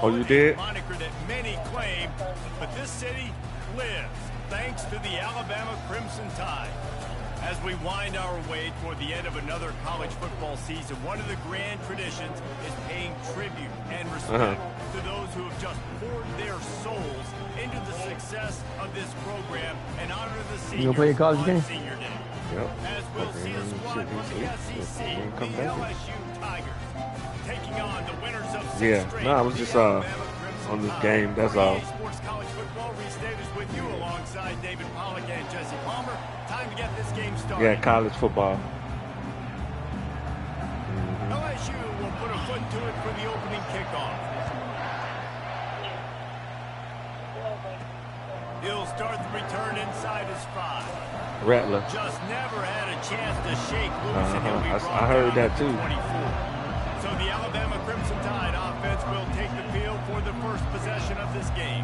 Oh, you did? Moniker that many claim, but this city lives thanks to the Alabama Crimson Tide. As we wind our way toward the end of another college football season, one of the grand traditions is paying tribute and respect to those who have just poured their souls into the success of this program and honor the seniors you gonna play a college game? Senior Day. Yep. As we'll see a squad from the SEC, the LSU Tigers, taking on the winners of six straight. No, I was just on this game. That's all. Sports College Football Restated with you alongside David Pollack and Jesse Palmer. Time to get this game started. Yeah, college football. LSU will put a foot to it for the opening kickoff. He'll start the return inside his 5. Rattler. Just never had a chance to shake loose, and he'll be I heard that too. 24. So the Alabama Crimson Tide offense will take the field for the first possession of this game.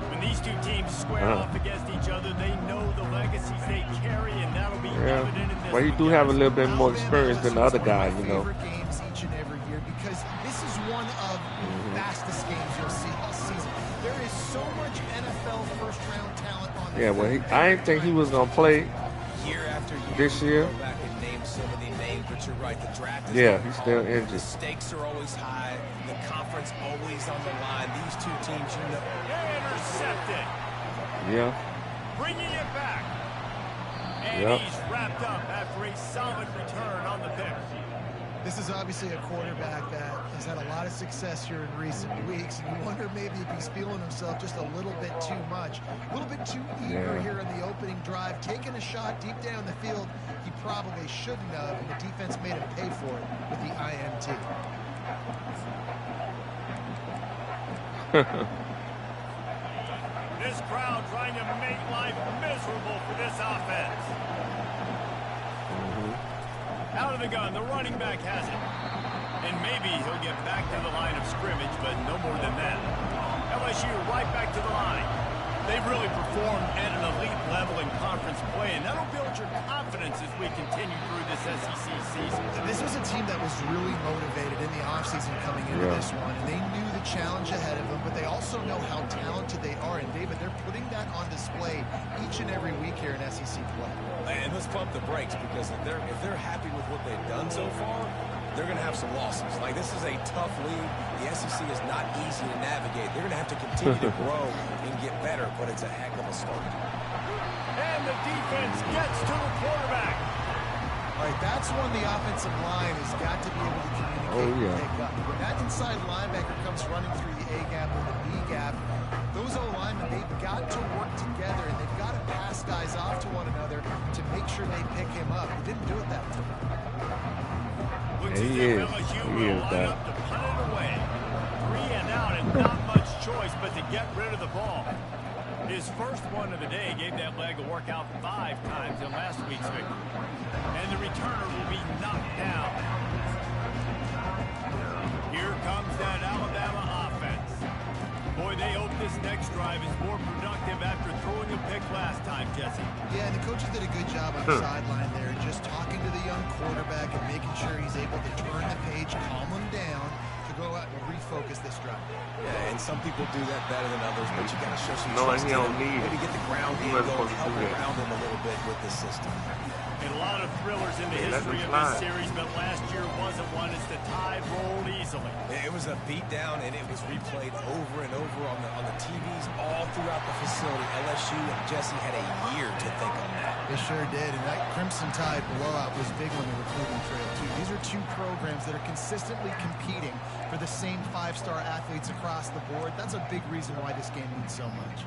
When these two teams square off against each other, they know the legacies they carry, and that'll be evident in this. Well, you do have a little bit more experience than the other guy, you know. Games each and every year because this is one of the fastest games you'll see all season. There is so much NFL first-round talent on this. Yeah, well, I didn't think he was gonna play year after year. this year. Go back and name so many names, but you're right. The draft is he's still The injured. stakes are always high. The conference always on the line. These two teams, you know. Intercepted. Yeah. Bringing it back. And he's wrapped up after a solid return on the pick. This is obviously a quarterback that has had a lot of success here in recent weeks, and you wonder maybe if he's feeling himself just a little bit too much, a little bit too eager here in the opening drive, taking a shot deep down the field he probably shouldn't have, and the defense made him pay for it with the INT. This crowd trying to make life miserable for this offense. Out of the gun, the running back has it. And maybe he'll get back to the line of scrimmage, but no more than that. LSU right back to the line. They've really performed at an elite level in conference play, and that'll build your confidence as we continue through this SEC season. This was a team that was really motivated in the offseason coming into this one, and they knew the challenge ahead of them, but they also know how talented they are. And, David, they're putting that on display each and every week here in SEC play. And let's pump the brakes, because if they're happy with what they've done so far, they're going to have some losses. Like, this is a tough league. The SEC is not easy to navigate. They're going to have to continue to grow and get better, but it's a heck of a start. And the defense gets to the quarterback. All right, that's when the offensive line has got to be able to communicate and pick up. When that inside linebacker comes running through the A gap or the B gap, those O-linemen, they've got to work together, and they've got to pass guys off to one another to make sure they pick him up. They didn't do it that time. He is. He is that. To punt it away. 3 and out, and not much choice but to get rid of the ball. His first one of the day gave that leg a workout 5 times in last week's victory. And the returner will be knocked down. Here comes that Alabama offense. Boy, they hope this next drive is more productive after throwing a pick last time, Jesse. Yeah, and the coaches did a good job on the sideline there, just talking to the young quarterback and making sure he's able to turn the page, calm him down, to go out and refocus this drive. Yeah, and some people do that better than others, but you got to show some No, trust he in don't him. need Maybe get the ground game going, help around him a little bit with the system. And a lot of thrillers in the history of this series, but last year wasn't one as the Tide rolled easily. It was a beatdown, and it was replayed over and over on the TVs all throughout the facility. LSU and Jesse had a year to think on that. They sure did, and that Crimson Tide blowout was big on the recruiting trail, too. These are two programs that are consistently competing for the same 5-star athletes across the board. That's a big reason why this game means so much.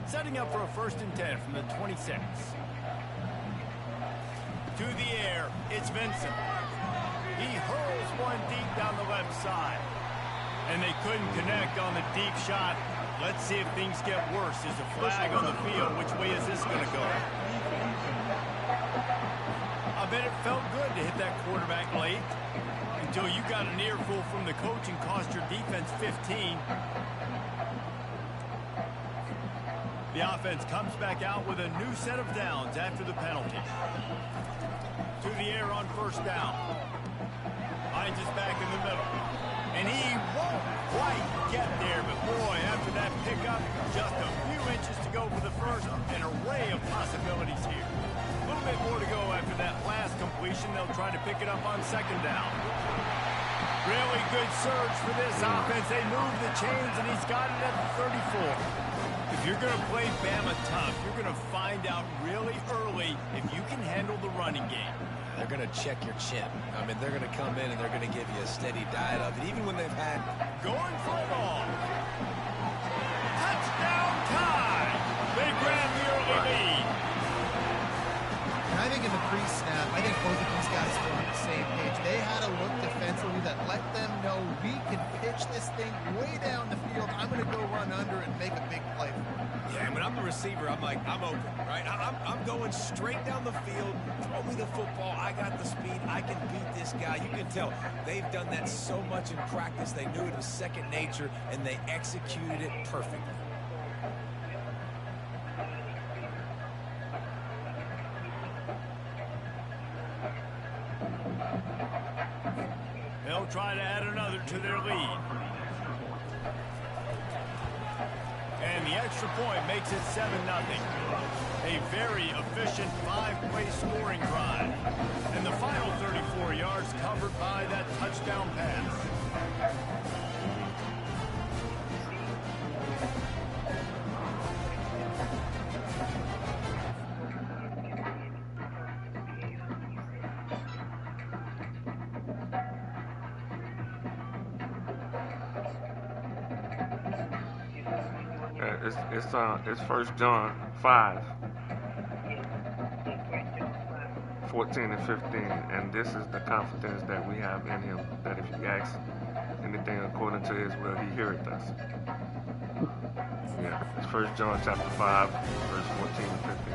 Setting up for a 1st and 10 from the 26. To the air, it's Vincent. He hurls one deep down the left side. And they couldn't connect on the deep shot. Let's see if things get worse. There's a flag on the field. Which way is this going to go? I bet it felt good to hit that quarterback late until you got an earful from the coach and cost your defense 15. The offense comes back out with a new set of downs after the penalty. To the air on 1st down. Finds his get there, but boy, after that pickup, just a few inches to go for the first. An array of possibilities here. A little bit more to go after that last completion. They'll try to pick it up on second down. Really good surge for this offense. They move the chains, and he's got it at the 34. If you're going to play Bama tough, you're going to find out really early if you can handle the running game. They're going to check your chin. I mean, they're going to come in and they're going to give you a steady diet of it, even when they've had... Going for it all. Touchdown time. They grab the early lead. And I think in the pre-snap, I think both of these guys were on the same page. They had a look defensively that let them know we can pitch this thing way down the field. I'm going to go run under and make a big play for it. Yeah, and when I'm the receiver, I'm like, I'm open, right? I'm going straight down the field. Throw me the football. I got the speed. I can beat this guy. You can tell they've done that so much in practice. They knew it was second nature, and they executed it perfectly. They'll try to add another to their lead. And the extra point makes it 7-0. A very efficient 5-play scoring drive. And the final 34 yards covered by that touchdown pass. It's First John 5, 14 and 15, and this is the confidence that we have in him, that if you ask anything according to his will, he heareth us. Yeah, it's First John chapter 5, verse 14 and 15.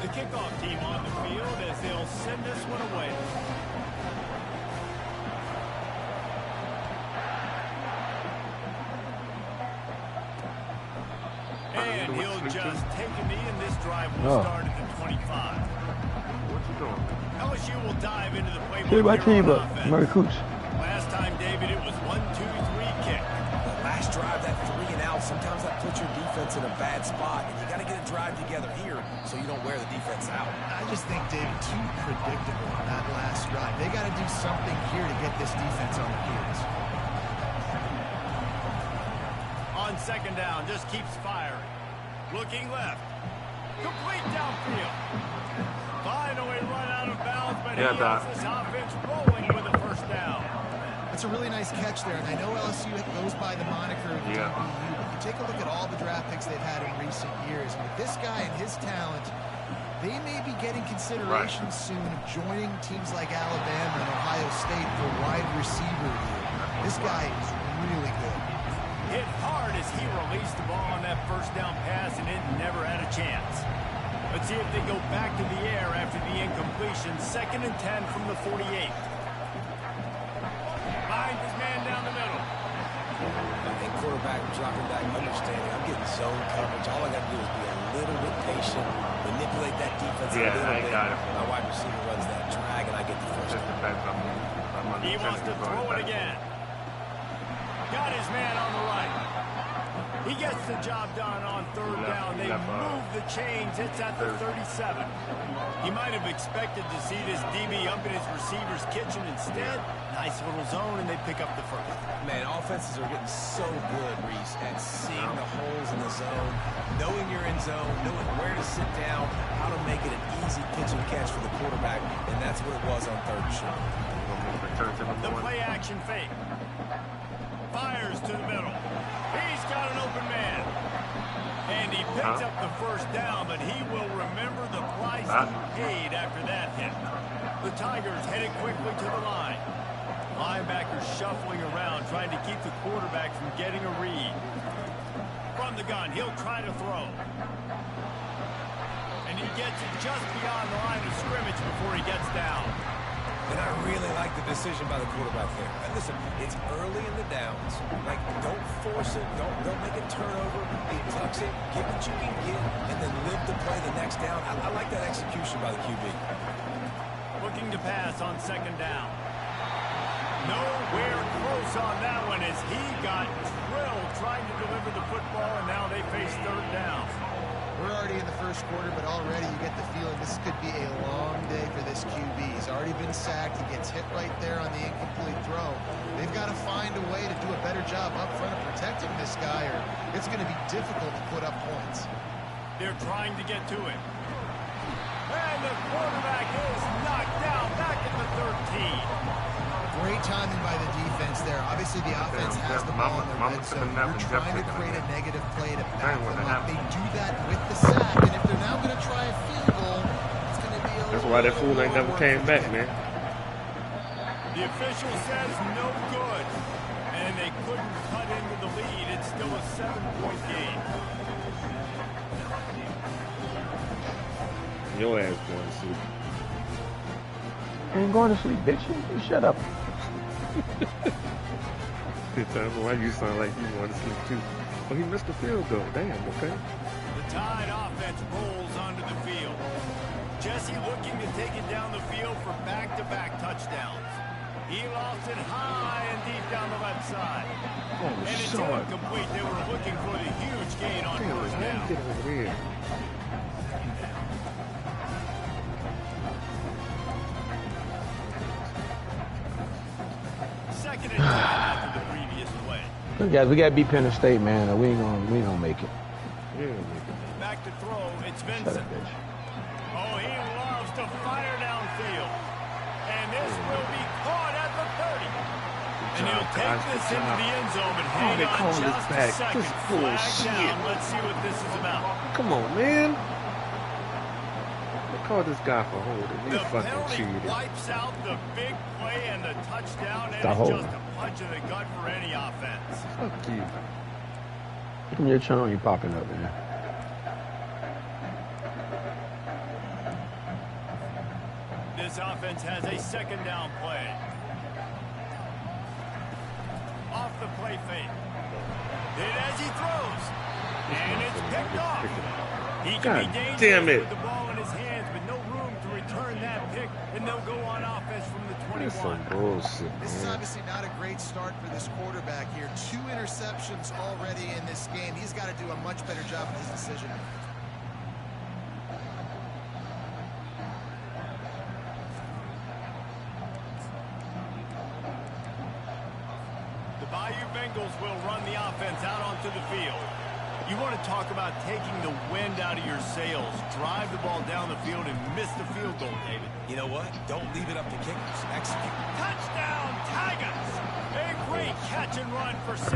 The kickoff team on the field as they'll send this one away. And he'll just take a knee, and this drive will start at the 25. What you doing? LSU will dive into the playbook. Cheer my team on up, offense. Murray Cooch. Last time, David, it was 1-2-3 kick. The last drive, that 3 and out, sometimes that puts your defense in a bad spot, and you got to get a drive together here so you don't wear the defense out. I just think, David, too predictable on that last drive. They got to do something here to get this defense on the heels. On second down, just keeps firing. Looking left. Complete downfield. Finally run out of bounds, but he has this offense rolling with a first down. That's a really nice catch there, and I know LSU goes by the moniker of DBU, but you take a look at all the draft picks they've had in recent years. And with this guy and his talent, they may be getting consideration soon of joining teams like Alabama and Ohio State for wide receiver here. This guy is really good. Hit hard as he released the ball on that first down pass, and it never had a chance. Let's see if they go back to the air after the incompletion. 2nd and 10 from the 48. Finds his man down the middle. And quarterback dropping back, understanding I'm getting zone coverage. All I got to do is be a little bit patient, manipulate that defense a little bit. My wide receiver runs that drag, and I get the first down. He wants to throw it again. Got his man on the right. He gets the job done on third down. They move the chains. It's at the 37. He might have expected to see this DB up in his receiver's kitchen. Instead, nice little zone, and they pick up the first. Man, offenses are getting so good, Reese, at seeing the holes in the zone, knowing you're in zone, knowing where to sit down, how to make it an easy pitch and catch for the quarterback, and that's what it was on third and short. The play action fake. Fires to the middle. He's got an open man. And he picks up the first down, but he will remember the price he paid after that hit. The Tigers headed quickly to the line. Linebackers shuffling around, trying to keep the quarterback from getting a read. From the gun, he'll try to throw. And he gets it just beyond the line of scrimmage before he gets down. And I really like the decision by the quarterback there. And listen, it's early in the downs. Like, don't force it. Don't make a turnover. He tucks it, get what you can get, and then live to play the next down. I like that execution by the QB. Looking to pass on second down. Nowhere close saw that one as he got drilled trying to deliver the football, and now they face third down. We're already in the first quarter, but already you get the feeling this could be a long day for this QB. He's already been sacked. He gets hit right there on the incomplete throw. They've got to find a way to do a better job up front of protecting this guy, or it's going to be difficult to put up points. They're trying to get to it. And the quarterback is knocked down back at the 13. Great timing by the defense there. Obviously, the offense has the ball in the red zone. You're trying to create a negative play to back them up. They do that with the sack, and if they're now going to try a field goal, it's going to be a little. That's why that fool ain't never came back, man. The official says no good, and they couldn't cut into the lead. It's still a 7-point game. Your ass going to sleep. I ain't going to sleep, bitch. You shut up. Why you sound like you want to sleep too? Oh, he missed the field goal. Damn, okay. The Tide offense rolls onto the field. Jesse looking to take it down the field for back-to-back touchdowns. He lost it high and deep down the left side. Oh, and it's incomplete. They were looking for the huge gain on first down. Get over here. Second and 10 after the previous play. Look, guys, we got to beat Penn State, man. Or we ain't gonna make it. Back to throw. It's Shut Vincent. up, bitch. Oh, he loves to fire downfield. And this will be caught at the 30. And he'll take this into the end zone, but hang on just a second. Flag down. Let's see what this is about. Come on, man. Call this guy for holding. You fucking cheated. The penalty wipes out the big play and the touchdown, and Stop it's holding. just a punch in the gut for any offense. Fuck you. Look at your channel, you popping up, man. This offense has a second down play. Off the play fake. Hit as he throws. And it's picked off. He can be dangerous with the ball in his hands, but no room to return that pick, and they'll go on offense from the 21. That's some bullshit, This is man. obviously not a great start for this quarterback here. 2 interceptions already in this game. He's got to do a much better job with his decision. The Bayou Bengals will run the offense out onto the field. You want to talk about taking the wind out of your sails. Drive the ball down the field and miss the field goal, David. You know what? Don't leave it up to kickers. Execute. Touchdown, Tigers! A great catch and run for 6.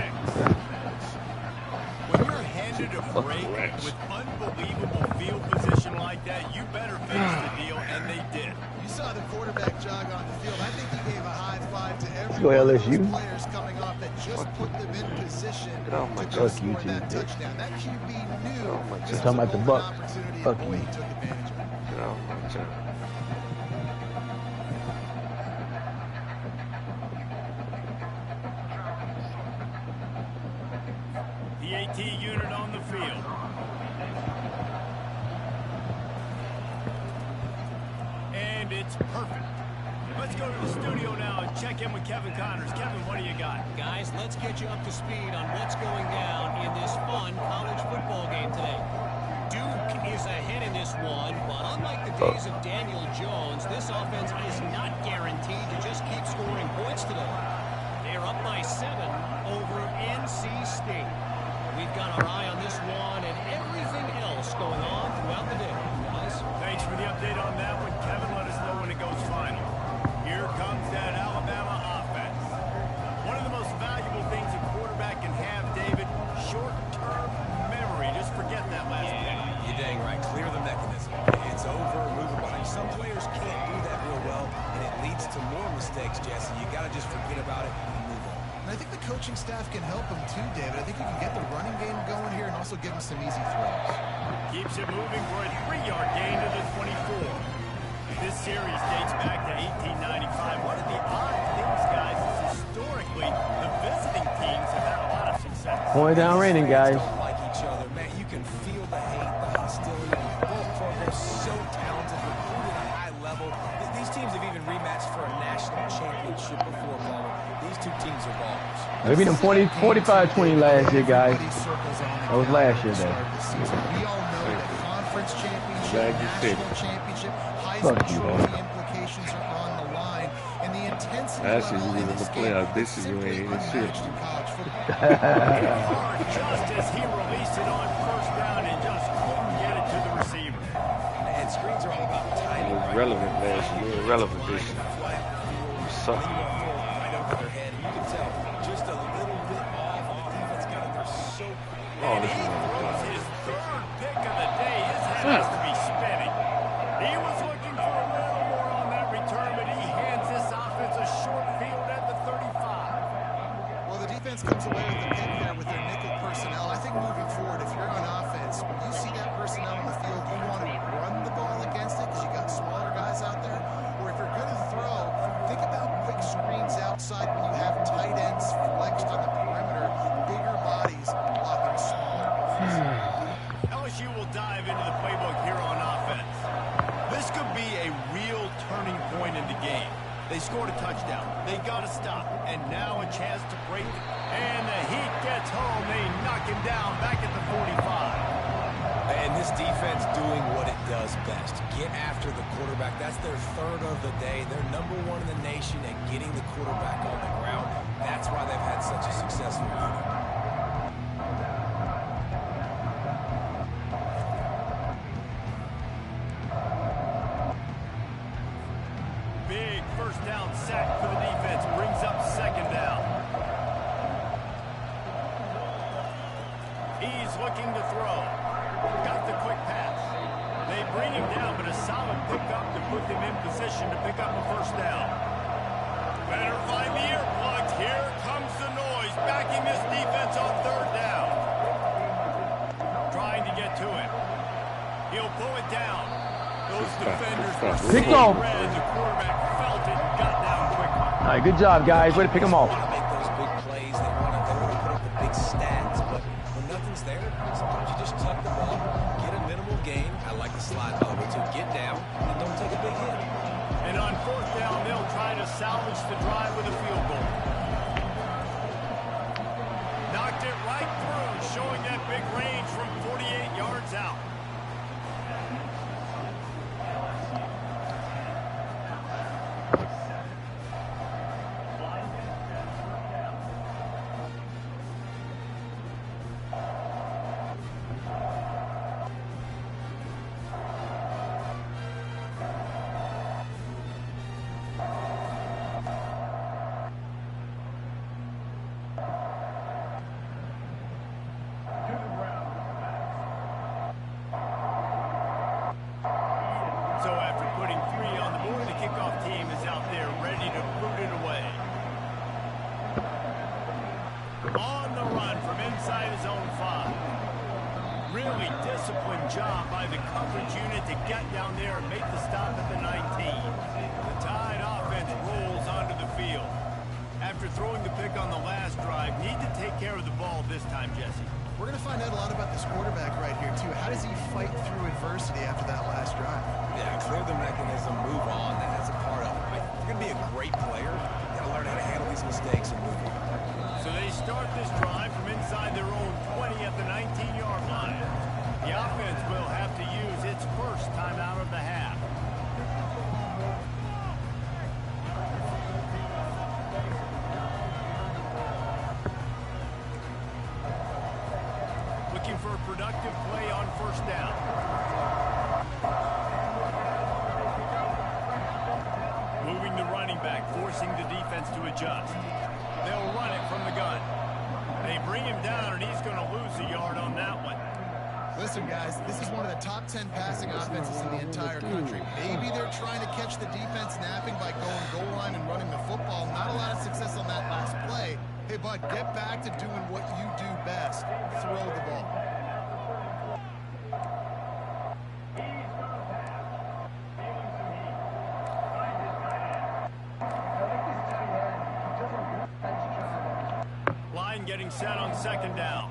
When you're handed a break with unbelievable field position like that, you better finish the deal, and they did. You saw the quarterback jog on the field. I think he gave a high five to every Go one of LSU. those players coming off that just put them in position to just score that touchdown. That QB knew this was Talking about the an Bucks. opportunity, Fuck and boy, you. he took advantage of it. Get off my channel. The AT unit on the field. And it's perfect. Let's go to the studio now and check in with Kevin Connors. Kevin, what do you got? Guys, let's get you up to speed on what's going down in this fun college football game today. Duke is ahead in this one, but unlike the days of Daniel Jones, this offense is not guaranteed to just keep scoring points today. They're up by 7 over NC State. We've got our eye on this one and everything else going on throughout the day, guys. Thanks for the update on that one, Kevin. Let us know when it goes final. Here comes that Alabama offense. One of the most valuable things a quarterback can have, David, short-term memory. Just forget that last pick. You're dang right. Clear the mechanism. It's over, move on. Some players can't do that real well, and it leads to more mistakes, Jesse. You got to just forget about it and move on. And I think the coaching staff can help him too, David. I think you can get the running game going here and also give him some easy throws. Keeps it moving for a 3-yard gain to the 24. This series dates back to 1895. One of the odd things, guys, is historically the visiting teams have had a lot of success. Point down raining, guys. Don't like each other, man. You can feel the hate, the hostility. Both programs so talented, recruited at a high level. These teams have even rematched for a national championship before, Bubba. The these two teams are ballers. We beat them 45-20 last year, guys. That was last year, though. We all know that conference championship, Glad you said national it. championship, Fuck Heisman you, Trophy man. implications are on the line, and the intensity Last year level you in was in this the game playoffs. is This year you simply ain't in shit. unmatched in college football. Hit hard just as he released it on first down and just couldn't get it to the receiver. And screens are all about It timing, was right? relevant last year. Irrelevant this year. Flat You field, suck. right over their head. And you can tell just a little bit off. The defense got it. They're so Oh, And this he is what throws I'm his third pick of the day. His head has to be spinning. He was looking for a little more on that return, but he hands this offense a short field at the 35. Well, the defense comes away with the pick there with their nickel personnel. I think moving forward, if you're on offense, when you see that personnel on the field, you want to run the ball against it because you got smaller guys out there. Or if you're going to throw, think about quick screens outside when you have tight ends flexed on the perimeter, bigger bodies blocking smaller bodies. LSU will dive into the playbook here on offense. This could be a real turning point in the game. They scored a touchdown. They got to stop. And now a chance to break it. And the Heat gets home. They knock him down back at the 45. And this defense doing what it does best. Get after the quarterback. That's their third of the day. They're number one in the nation at getting the quarterback on the ground. That's why they've had such a successful unit. Big first down sack for the defense. Brings up second down. He's looking to throw. Got the quick pass. They bring him down, but a solid pickup to put them in position to pick up a first down. Better find the earplugs. Here comes the noise. Backing this defense on third down. Trying to get to him. He'll pull it down. Those defenders were Pick so off. red. The quarterback felt it and got down quickly. All right, good job, guys. Way to pick them off. They want to make those big plays. They want to put up the big stats. But when nothing's there, sometimes you just tuck the ball, get a minimal gain. I like the slide, by the way, too. Get down and don't take a big hit. And on fourth down, they'll try to salvage the drive with a field goal. Knocked it right through, showing that big range from 48 yards out. So after putting 3 on the board, the kickoff team is out there ready to boot it away. On the run from inside his own 5. Really disciplined job by the coverage unit to get down there and make the stop at the 19. The Tide offense rolls onto the field. After throwing the pick on the last drive, need to take care of the ball this time, Jesse. We're going to find out a lot about this quarterback right here, too. How does he fight through adversity after that last drive? Yeah, clear the mechanism, move on. That's a part of it, right? If you're going to be a great player, you got to learn how to handle these mistakes and move on. So they start this drive from inside their own 20 at the 19-yard line. The offense will have to use its first timeout of the half. Looking for a productive play on first down. Moving the running back, forcing the defense to adjust. They'll run it from the gun. They bring him down, and he's going to lose a yard on that one. Listen, guys, this is one of the top 10 passing offenses in the entire country. Maybe they're trying to catch the defense napping by going goal line and running the football. Not a lot of success on that last play. Hey, bud, get back to doing what you do best. Throw the ball. Line getting set on second down.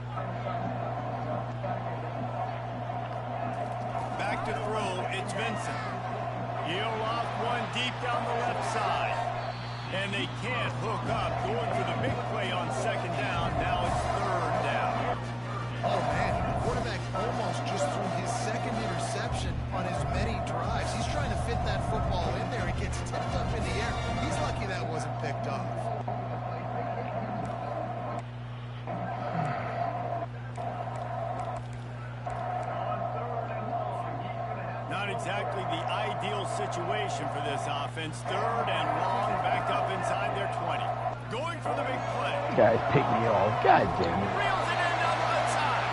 Back to throw, it's Vincent. He'll off one deep down the left side. And they can't hook up. Going for the big play on second down. Now it's third down. Oh, man, the quarterback almost just threw his second interception on as many drives. He's trying to fit that football in there. It gets tipped up in the air. He's lucky that wasn't picked off. Not exactly the ideal situation for this offense. Third and long, back up inside their 20. Going for the big play. You guys pick me off. God damn it. Reels it in down the left side.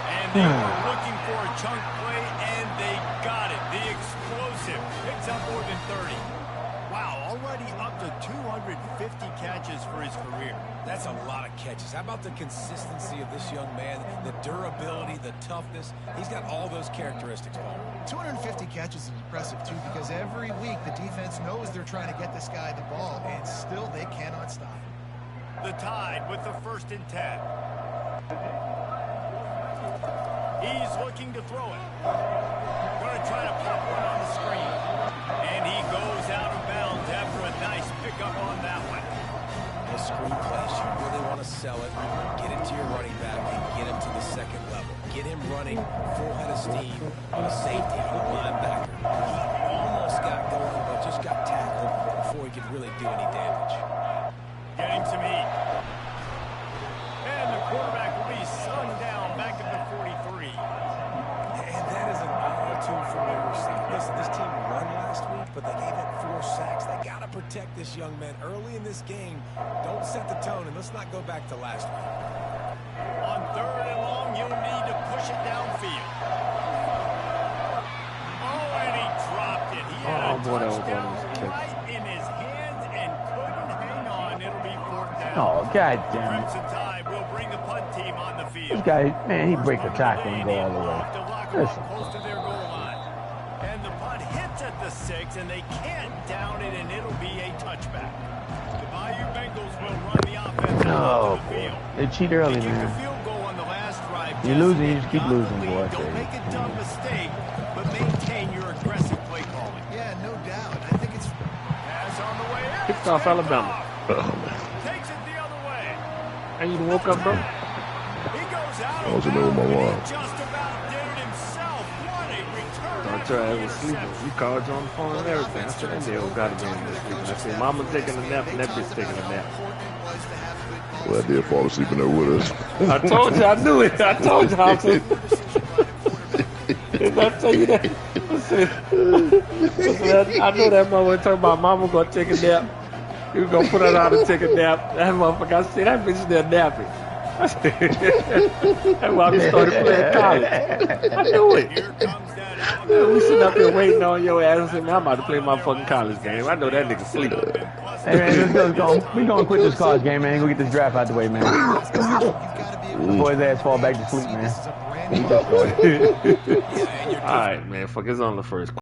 And they were looking for a chunk play, and they got it. The explosive picks up more than 30. Wow, already up to 250 catches for his career. That's a lot of catches. How about the consistency of this young man, the durability, the toughness? He's got all those characteristics, Paul. 250 catches is impressive, too, because every week the defense knows they're trying to get this guy the ball, and still they cannot stop him. The Tide with the 1st and 10. He's looking to throw it. Going to try to pop one on the screen. And he goes out of bounds after a nice pickup on that one. Those screen plays, you really want to sell it, get it to your running back, and get him to the second level. Get him running full head of steam on a safety, on a linebacker. He almost got going, but just got tackled before he could really do any damage. Getting some heat. And the quarterback will be slung down back at the 43. And that is an all-too familiar sight. Listen, this team won last week, but they gave up 4 sacks. They got to protect this young man early in this game. Don't set the tone, and let's not go back to last week. On third and long, you'll need to push it downfield. Oh, and he dropped it. He had a touchdown right in his hands and couldn't hang on. It'll be 4th down. Oh, God damn it. Crimson Tide will bring the punt team on the field. This guy, man, he break the tackle and go all the way. Listen. Close to their goal line. And the punt hits at the 6, and they can't down it, and it'll be a touchback. The Bayou Bengals will run the offense out to the field. They cheat early, They kicked man. a field goal on the last drive. You're losing, you just keep losing, boy. Don't make a dumb mistake, but maintain your aggressive play calling. Yeah, no doubt. I think it's... Pass on the way out. Kicked off Alabama. Takes it the other way. And you woke up, bro? He goes out. I wasn't there with my wife. Just about did it himself. What a return. I tried to sleep. You called you on the phone and everything. I said, that nigga got a game this week. I said, Mama taking a nap and that bitch taking a nap. Well, I did fall asleep in there with us. I told you, I knew it. I told you how to. Did I tell you that? I said, I knew that mother was talking about Mama gonna take a nap. You was gonna put her out and take a nap. That motherfucker, I said, that bitch is there napping. I said, that's why we started playing college. I knew it. Here comes that We sitting up here waiting on your ass. I said, man, I'm about to play my fucking college game. I know that nigga sleep. Hey, man, let's go. We gonna quit this college game, man. Go get this draft out the way, man. The boy's ass fall back to sleep, man. All right, man. Fuck, it's on the first.